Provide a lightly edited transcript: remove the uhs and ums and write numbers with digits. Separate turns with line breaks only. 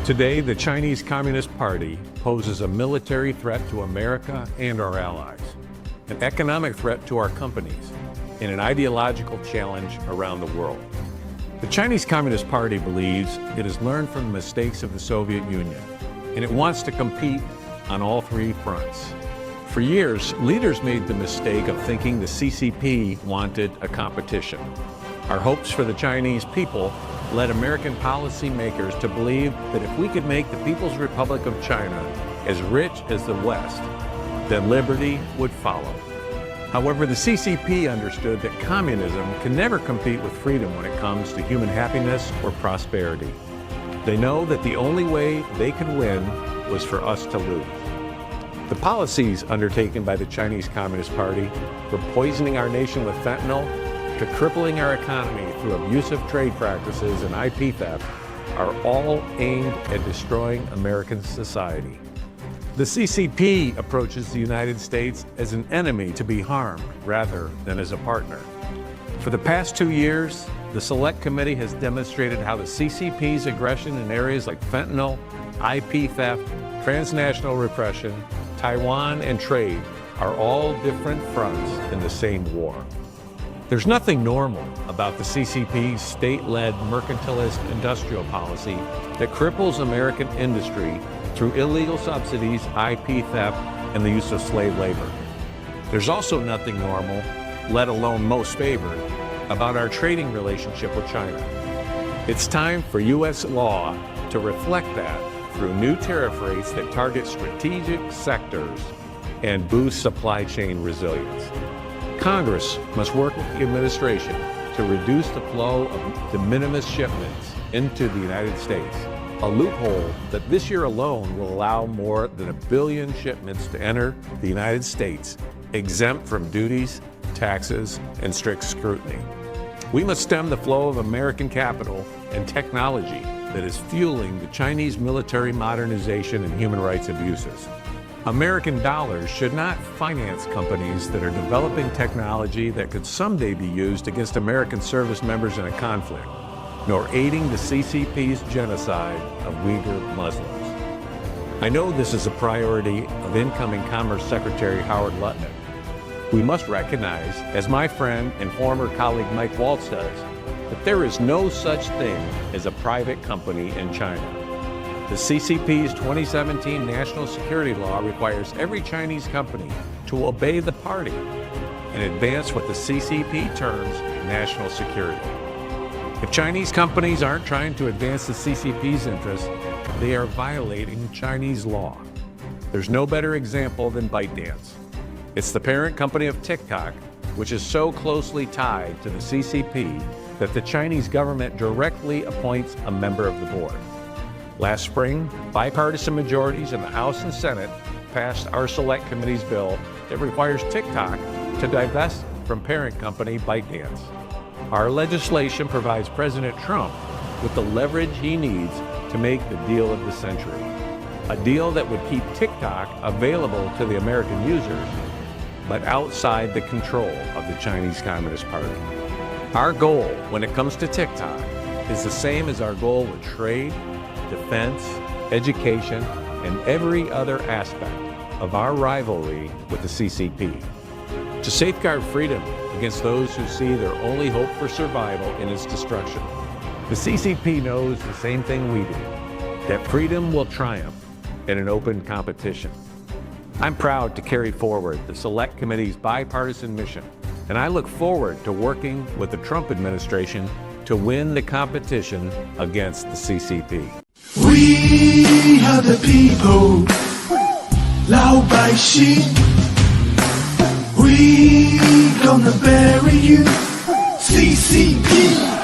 Today, the Chinese Communist Party poses a military threat to America and our allies, an economic threat to our companies, and an ideological challenge around the world. The Chinese Communist Party believes it has learned from the mistakes of the Soviet Union, and it wants to compete on all three fronts. For years, leaders made the mistake of thinking the CCP wanted a competition. Our hopes for the Chinese people led American policymakers to believe that if we could make the People's Republic of China as rich as the West, then liberty would follow. However, the CCP understood that communism can never compete with freedom when it comes to human happiness or prosperity. They know that the only way they could win was for us to lose. The policies undertaken by the Chinese Communist Party, from poisoning our nation with fentanyl to crippling our economy through abusive trade practices and IP theft, are all aimed at destroying American society. The CCP approaches the United States as an enemy to be harmed rather than as a partner. For the past 2 years, the Select Committee has demonstrated how the CCP's aggression in areas like fentanyl, IP theft, transnational repression, Taiwan, and trade are all different fronts in the same war. There's nothing normal about the CCP's state-led mercantilist industrial policy that cripples American industry through illegal subsidies, IP theft, and the use of slave labor. There's also nothing normal, let alone most favored, about our trading relationship with China. It's time for U.S. law to reflect that through new tariff rates that target strategic sectors and boost supply chain resilience. Congress must work with the administration to reduce the flow of de minimis shipments into the United States, a loophole that this year alone will allow more than 1 billion shipments to enter the United States, exempt from duties, taxes, and strict scrutiny. We must stem the flow of American capital and technology that is fueling the Chinese military modernization and human rights abuses. American dollars should not finance companies that are developing technology that could someday be used against American service members in a conflict, nor aiding the CCP's genocide of Uyghur Muslims. I know this is a priority of incoming Commerce Secretary Howard Lutnick. We must recognize, as my friend and former colleague Mike Waltz does, that there is no such thing as a private company in China. The CCP's 2017 national security law requires every Chinese company to obey the party and advance what the CCP terms national security. If Chinese companies aren't trying to advance the CCP's interests, they are violating Chinese law. There's no better example than ByteDance. It's the parent company of TikTok, which is so closely tied to the CCP that the Chinese government directly appoints a member of the board. Last spring, bipartisan majorities in the House and Senate passed our Select Committee's bill that requires TikTok to divest from parent company ByteDance. Our legislation provides President Trump with the leverage he needs to make the deal of the century, a deal that would keep TikTok available to the American users, but outside the control of the Chinese Communist Party. Our goal when it comes to TikTok is the same as our goal with trade, defense, education, and every other aspect of our rivalry with the CCP. To safeguard freedom against those who see their only hope for survival in its destruction. The CCP knows the same thing we do, that freedom will triumph in an open competition. I'm proud to carry forward the Select Committee's bipartisan mission, and I look forward to working with the Trump administration to win the competition against the CCP.
We are the people, 老百姓 We gonna bury you, CCP